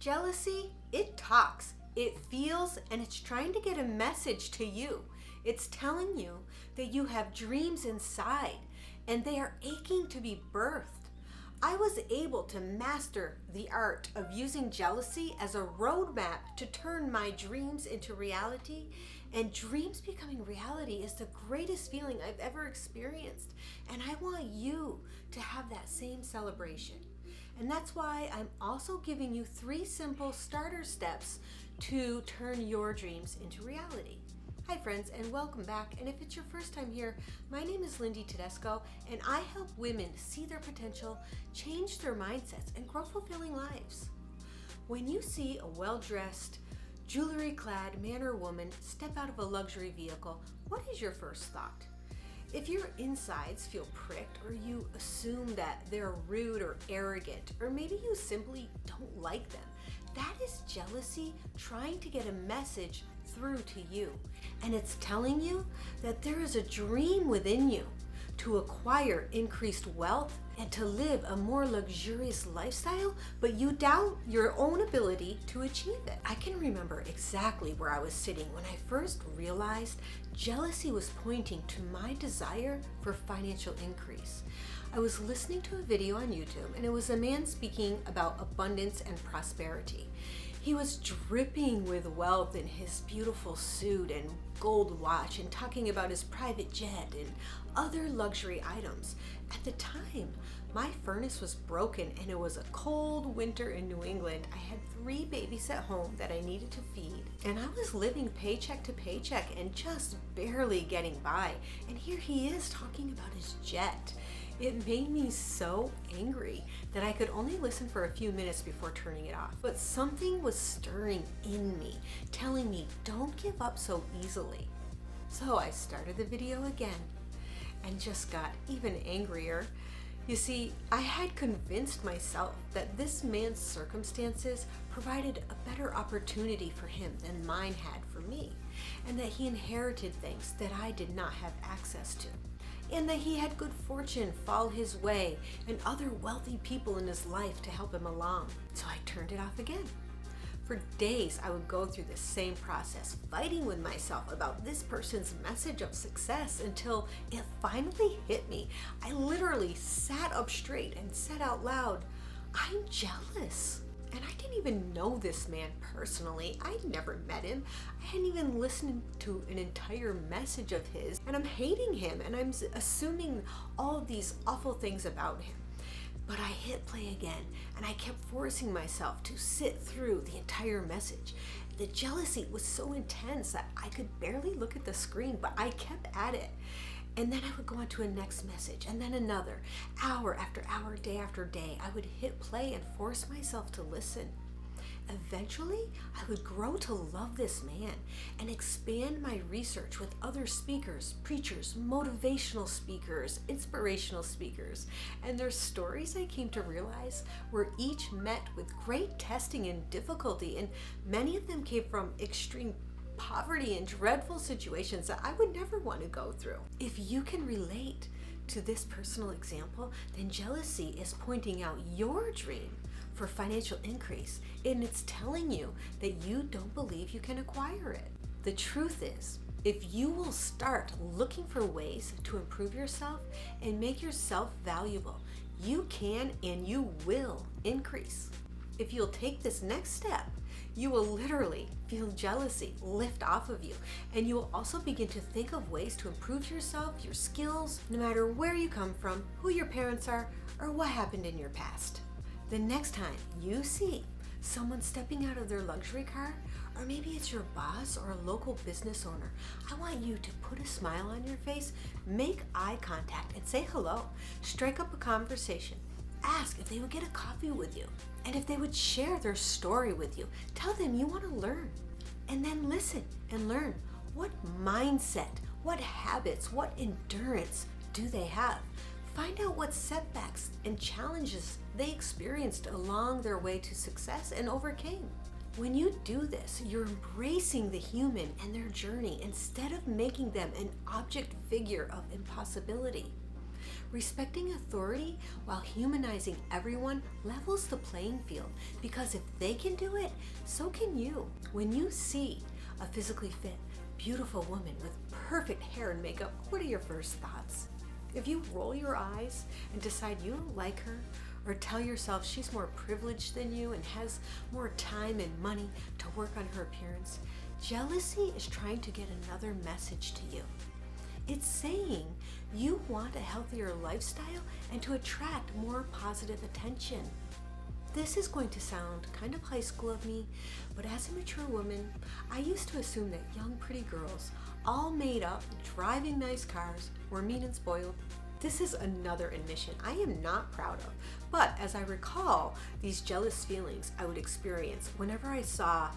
Jealousy, it talks, it feels, and it's trying to get a message to you. It's telling you that you have dreams inside and they are aching to be birthed. I was able to master the art of using jealousy as a roadmap to turn my dreams into reality. And dreams becoming reality is the greatest feeling I've ever experienced. And I want you to have that same celebration. And that's why I'm also giving you 3 simple starter steps to turn your dreams into reality. Hi friends, and welcome back. And if it's your first time here, my name is Lindy Tedesco, and I help women see their potential, change their mindsets, and grow fulfilling lives. When you see a well-dressed, jewelry-clad man or woman step out of a luxury vehicle, what is your first thought? If your insides feel pricked, or you assume that they're rude or arrogant, or maybe you simply don't like them, that is jealousy trying to get a message through to you. And it's telling you that there is a dream within you to acquire increased wealth and to live a more luxurious lifestyle, but you doubt your own ability to achieve it. I can remember exactly where I was sitting when I first realized jealousy was pointing to my desire for financial increase. I was listening to a video on YouTube, and it was a man speaking about abundance and prosperity. He was dripping with wealth in his beautiful suit and gold watch, and talking about his private jet and other luxury items. At the time, my furnace was broken and it was a cold winter in New England. I had 3 babies at home that I needed to feed, and I was living paycheck to paycheck and just barely getting by. And here he is talking about his jet. It made me so angry that I could only listen for a few minutes before turning it off. But something was stirring in me, telling me don't give up so easily. So I started the video again and just got even angrier. You see, I had convinced myself that this man's circumstances provided a better opportunity for him than mine had for me, and that he inherited things that I did not have access to, and that he had good fortune fall his way and other wealthy people in his life to help him along. So I turned it off again. For days, I would go through the same process, fighting with myself about this person's message of success, until it finally hit me. I literally sat up straight and said out loud, I'm jealous. And I didn't even know this man personally. I'd never met him. I hadn't even listened to an entire message of his, and I'm hating him, and I'm assuming all these awful things about him. But I hit play again, and I kept forcing myself to sit through the entire message. The jealousy was so intense that I could barely look at the screen, but I kept at it. And then I would go on to a next message, and then another. Hour after hour, day after day, I would hit play and force myself to listen. Eventually, I would grow to love this man and expand my research with other speakers, preachers, motivational speakers, inspirational speakers. And their stories, I came to realize, were each met with great testing and difficulty, and many of them came from extreme poverty and dreadful situations that I would never want to go through. If you can relate to this personal example, then jealousy is pointing out your dream for financial increase, and it's telling you that you don't believe you can acquire it. The truth is, if you will start looking for ways to improve yourself and make yourself valuable, you can and you will increase. If you'll take this next step, you will literally feel jealousy lift off of you, and you will also begin to think of ways to improve yourself, your skills, no matter where you come from, who your parents are, or what happened in your past. The next time you see someone stepping out of their luxury car, or maybe it's your boss or a local business owner, I want you to put a smile on your face, make eye contact, and say hello. Strike up a conversation. Ask if they would get a coffee with you, and if they would share their story with you. Tell them you want to learn, and then listen and learn. What mindset, what habits, what endurance do they have? Find out what setbacks and challenges they experienced along their way to success and overcame. When you do this, you're embracing the human and their journey instead of making them an object figure of impossibility. Respecting authority while humanizing everyone levels the playing field, because if they can do it, so can you. When you see a physically fit, beautiful woman with perfect hair and makeup, what are your first thoughts? If you roll your eyes and decide you don't like her, or tell yourself she's more privileged than you and has more time and money to work on her appearance, jealousy is trying to get another message to you. It's saying you want a healthier lifestyle and to attract more positive attention. This is going to sound kind of high school of me, but as a mature woman, I used to assume that young pretty girls, all made up, driving nice cars, were mean and spoiled. This is another admission I am not proud of, but as I recall these jealous feelings I would experience whenever I saw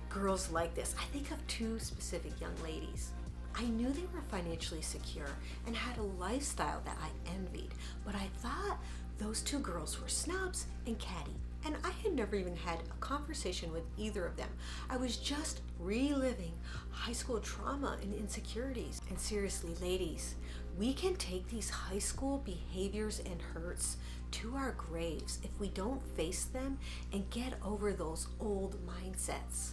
girls like this, I think of two specific young ladies. I knew they were financially secure and had a lifestyle that I envied, but I thought those two girls were snobs and catty, and I had never even had a conversation with either of them. I was just reliving high school trauma and insecurities. And seriously, ladies, we can take these high school behaviors and hurts to our graves if we don't face them and get over those old mindsets.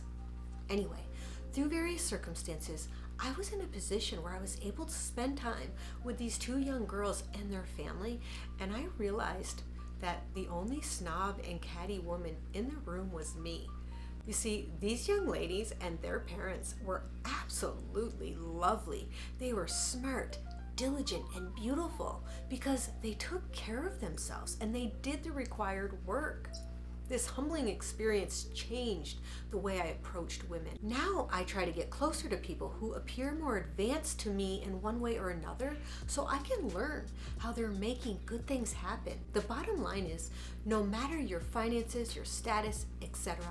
Anyway, through various circumstances, I was in a position where I was able to spend time with these two young girls and their family, and I realized that the only snob and catty woman in the room was me. You see, these young ladies and their parents were absolutely lovely. They were smart, diligent, and beautiful because they took care of themselves and they did the required work. This humbling experience changed the way I approached women. Now I try to get closer to people who appear more advanced to me in one way or another so I can learn how they're making good things happen. The bottom line is, no matter your finances, your status, etc.,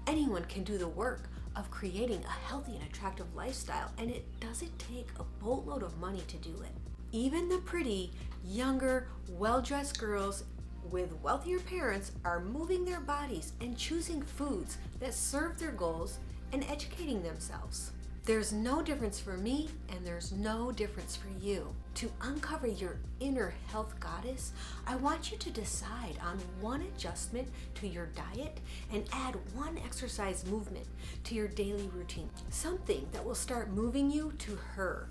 anyone can do the work of creating a healthy and attractive lifestyle, and it doesn't take a boatload of money to do it. Even the pretty, younger, well-dressed girls with wealthier parents are moving their bodies and choosing foods that serve their goals and educating themselves. There's no difference for me, and there's no difference for you. To uncover your inner health goddess, I want you to decide on one adjustment to your diet and add one exercise movement to your daily routine. Something that will start moving you to her.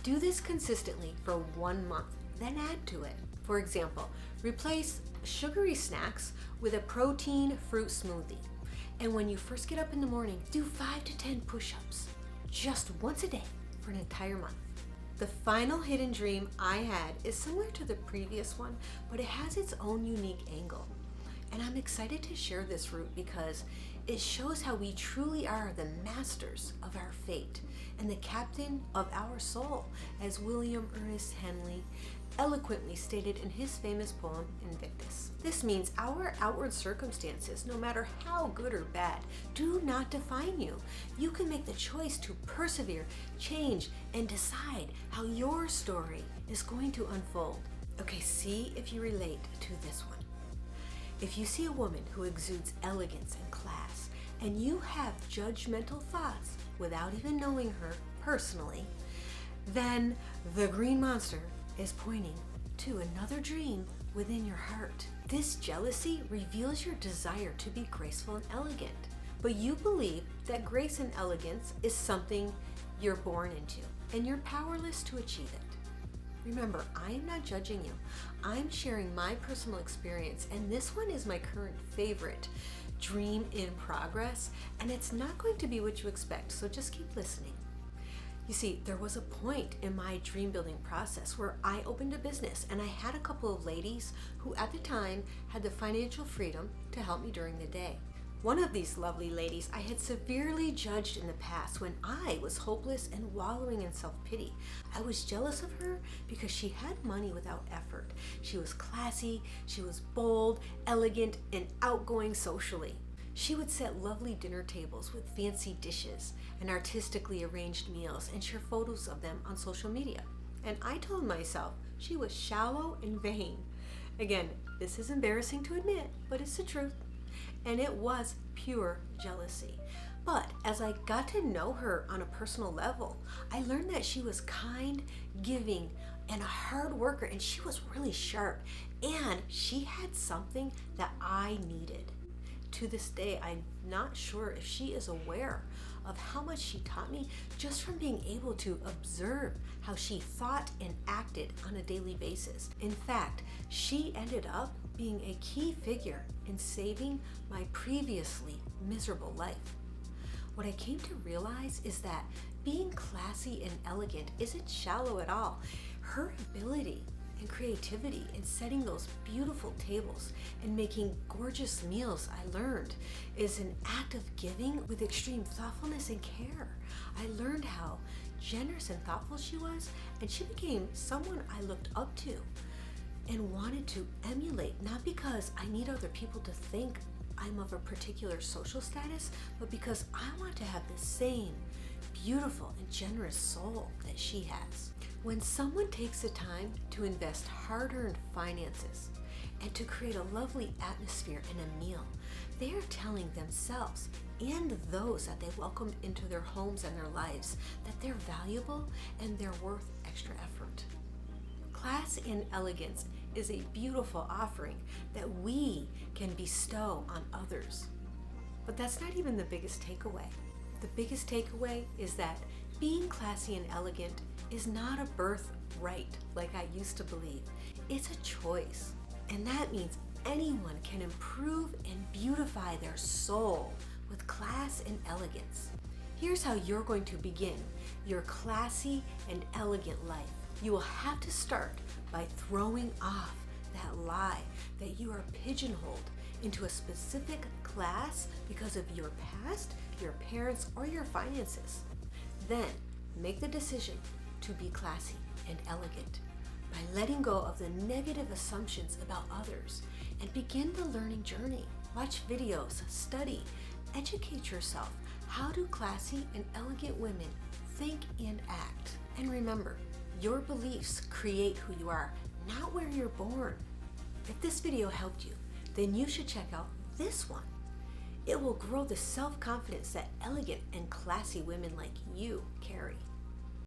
Do this consistently for 1 month, then add to it. For example, replace sugary snacks with a protein fruit smoothie. And when you first get up in the morning, do 5 to 10 push-ups just once a day for an entire month. The final hidden dream I had is similar to the previous one, but it has its own unique angle. And I'm excited to share this route because it shows how we truly are the masters of our fate and the captain of our soul, as William Ernest Henley eloquently stated in his famous poem Invictus. This means our outward circumstances, no matter how good or bad, do not define you. You can make the choice to persevere, change, and decide how your story is going to unfold. Okay, see if you relate to this one. If you see a woman who exudes elegance and class, and you have judgmental thoughts without even knowing her personally, then the green monster is pointing to another dream within your heart. This jealousy reveals your desire to be graceful and elegant, but you believe that grace and elegance is something you're born into, and you're powerless to achieve it. Remember, I am not judging you. I'm sharing my personal experience, and this one is my current favorite dream in progress, and it's not going to be what you expect, so just keep listening. You see, there was a point in my dream building process where I opened a business, and I had a couple of ladies who at the time had the financial freedom to help me during the day. One of these lovely ladies I had severely judged in the past when I was hopeless and wallowing in self-pity. I was jealous of her because she had money without effort. She was classy, she was bold, elegant, and outgoing socially. She would set lovely dinner tables with fancy dishes and artistically arranged meals and share photos of them on social media. And I told myself she was shallow and vain. Again, this is embarrassing to admit, but it's the truth. And it was pure jealousy. But as I got to know her on a personal level, I learned that she was kind, giving, and a hard worker, and she was really sharp, and she had something that I needed. To this day, I'm not sure if she is aware of how much she taught me just from being able to observe how she thought and acted on a daily basis. In fact, she ended up being a key figure in saving my previously miserable life. What I came to realize is that being classy and elegant isn't shallow at all. Her ability and creativity in setting those beautiful tables and making gorgeous meals, I learned, is an act of giving with extreme thoughtfulness and care. I learned how generous and thoughtful she was, and she became someone I looked up to and wanted to emulate, not because I need other people to think I'm of a particular social status, but because I want to have the same beautiful and generous soul that she has. When someone takes the time to invest hard-earned finances and to create a lovely atmosphere in a meal, they are telling themselves and those that they welcome into their homes and their lives that they're valuable and they're worth extra effort. Class and elegance is a beautiful offering that we can bestow on others. But that's not even the biggest takeaway. The biggest takeaway is that being classy and elegant is not a birthright like I used to believe. It's a choice. And that means anyone can improve and beautify their soul with class and elegance. Here's how you're going to begin your classy and elegant life. You will have to start by throwing off that lie that you are pigeonholed into a specific class because of your past, your parents, or your finances. Then make the decision to be classy and elegant by letting go of the negative assumptions about others and begin the learning journey. Watch videos, study, educate yourself. How do classy and elegant women think and act? And remember, your beliefs create who you are, not where you're born. If this video helped you, then you should check out this one. It will grow the self-confidence that elegant and classy women like you carry.